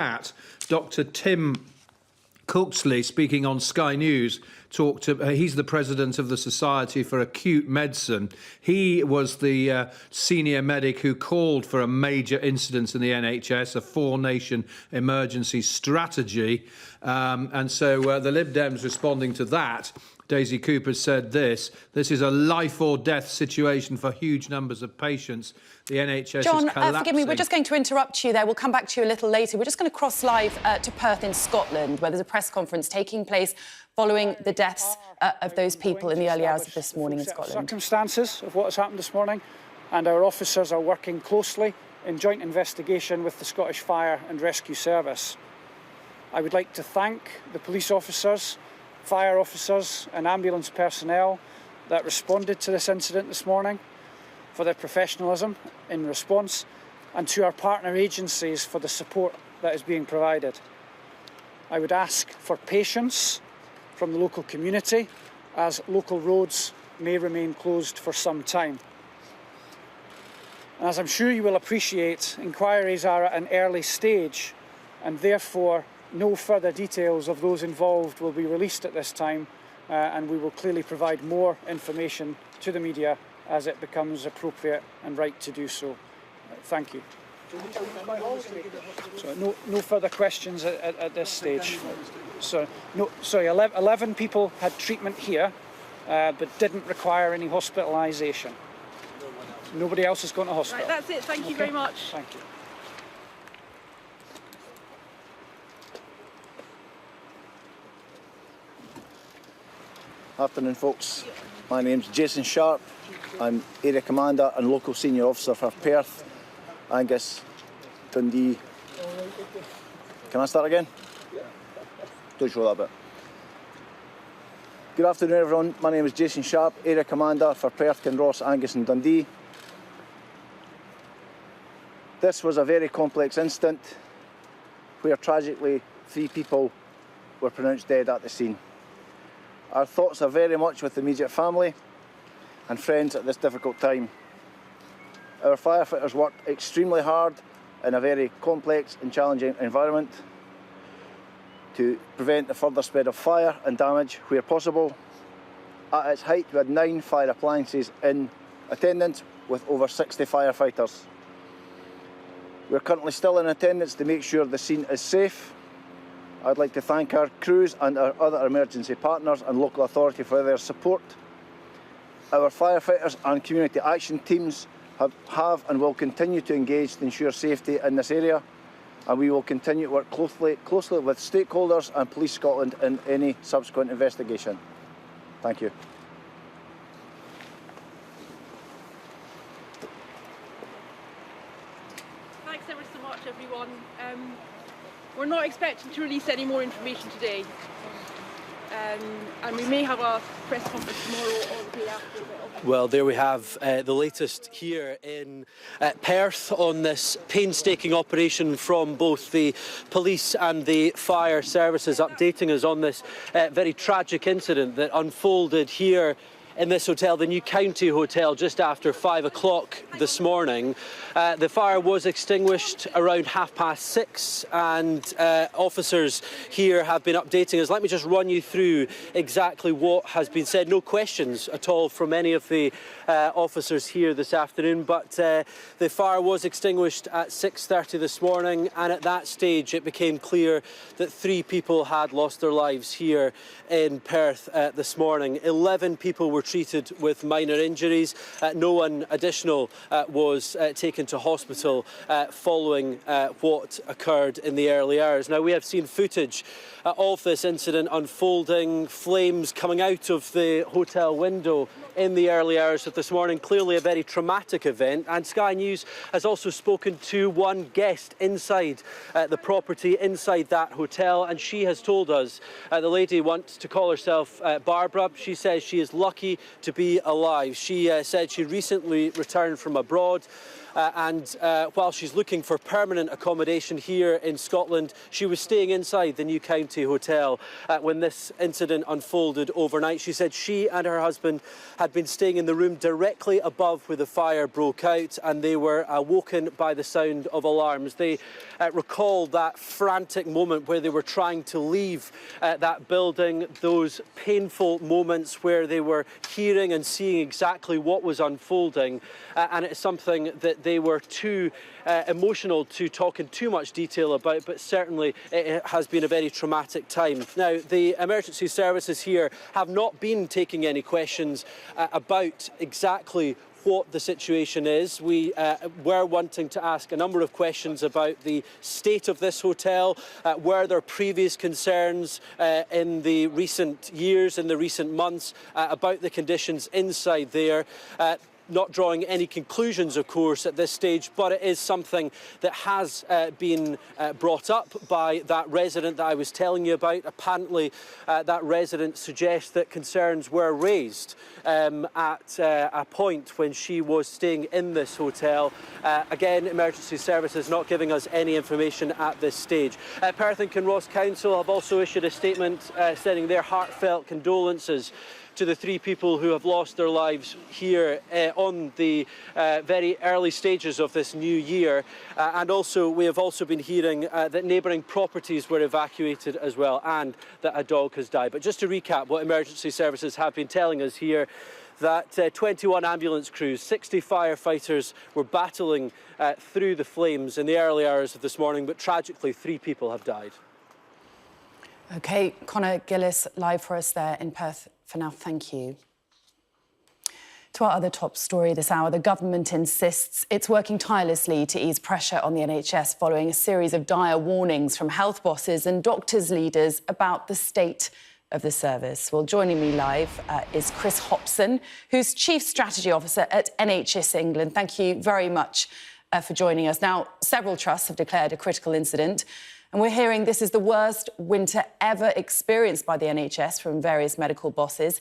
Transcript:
chat. Dr. Tim Cooksley, speaking on Sky News, he's the president of the Society for Acute Medicine. He was the senior medic who called for a major incident in the NHS, a four-nation emergency strategy. And so the Lib Dems responding to that, Daisy Cooper said this is a life or death situation for huge numbers of patients. The NHS John, is collapsing. forgive me, we're just going to interrupt you there. We'll come back to you a little later. We're just going to cross live to Perth in Scotland, where there's a press conference taking place following the deaths of those people in the early hours of this morning in Scotland. Circumstances of what has happened this morning, and our officers are working closely in joint investigation with the Scottish Fire and Rescue Service. I would like to thank the police officers, fire officers and ambulance personnel that responded to this incident this morning for their professionalism in response, and to our partner agencies for the support that is being provided. I would ask for patience from the local community, as local roads may remain closed for some time. And as I'm sure you will appreciate, inquiries are at an early stage, and therefore no further details of those involved will be released at this time, and we will clearly provide more information to the media as it becomes appropriate and right to do so. Thank you. So no further questions at this stage. So, no, sorry, 11 people had treatment here, but didn't require any hospitalisation. Nobody else has gone to hospital. Right, that's it. Thank you very much. Thank you. Afternoon, folks. My name's Jason Sharp. I'm Area Commander and Local Senior Officer for Perth, Angus, Dundee. Can I start again? Don't show that bit. Good afternoon, everyone. My name is Jason Sharp, Area Commander for Perth, Kinross, Angus and Dundee. This was a very complex incident where tragically 3 people were pronounced dead at the scene. Our thoughts are very much with the immediate family and friends at this difficult time. Our firefighters worked extremely hard in a very complex and challenging environment to prevent the further spread of fire and damage where possible. At its height, we had 9 fire appliances in attendance with over 60 firefighters. We're currently still in attendance to make sure the scene is safe. I'd like to thank our crews and our other emergency partners and local authority for their support. Our firefighters and community action teams have and will continue to engage to ensure safety in this area, and we will continue to work closely with stakeholders and Police Scotland in any subsequent investigation. Thank you. Thanks ever so much, everyone. We're not expecting to release any more information today, and we may have a press conference tomorrow or the day after. Well, there we have the latest here in Perth on this painstaking operation from both the police and the fire services, updating us on this very tragic incident that unfolded here in this hotel, the New County Hotel, just after 5 o'clock this morning. The fire was extinguished around 6:30, and officers here have been updating us. Let me just run you through exactly what has been said. No questions at all from any of the officers here this afternoon, but the fire was extinguished at 6:30 this morning, and at that stage it became clear that 3 people had lost their lives here in Perth this morning. 11 people were treated with minor injuries. No one additional was taken to hospital following what occurred in the early hours. Now, we have seen footage of this incident unfolding, flames coming out of the hotel window in the early hours of this morning. Clearly a very traumatic event, and Sky News has also spoken to one guest inside the property, inside that hotel, and she has told us, the lady wants to call herself Barbara. She says she is lucky to be alive. She said she recently returned from abroad while she's looking for permanent accommodation here in Scotland, she was staying inside the New County Hotel when this incident unfolded overnight. She said she and her husband had been staying in the room directly above where the fire broke out, and they were awoken by the sound of alarms. They recalled that frantic moment where they were trying to leave that building, those painful moments where they were hearing and seeing exactly what was unfolding, and it's something that they were too emotional to talk in too much detail about, but certainly it has been a very traumatic time. Now, the emergency services here have not been taking any questions about exactly what the situation is. We were wanting to ask a number of questions about the state of this hotel. Were there previous concerns in the recent years, in the recent months, about the conditions inside there? Not drawing any conclusions, of course, at this stage, but it is something that has been brought up by that resident that I was telling you about. Apparently, that resident suggests that concerns were raised at a point when she was staying in this hotel. Again, emergency services not giving us any information at this stage. Perth and Kinross Council have also issued a statement sending their heartfelt condolences to the 3 people who have lost their lives here on the very early stages of this new year. And also, we have also been hearing that neighbouring properties were evacuated as well, and that a dog has died. But just to recap what emergency services have been telling us here, that 21 ambulance crews, 60 firefighters were battling through the flames in the early hours of this morning, but tragically 3 people have died. OK, Conor Gillis live for us there in Perth. For now, thank you. To our other top story this hour, the government insists it's working tirelessly to ease pressure on the NHS following a series of dire warnings from health bosses and doctors' leaders about the state of the service. Well, joining me live is Chris Hopson, who's Chief Strategy Officer at NHS England. Thank you very much for joining us. Now, several trusts have declared a critical incident, and we're hearing this is the worst winter ever experienced by the NHS from various medical bosses.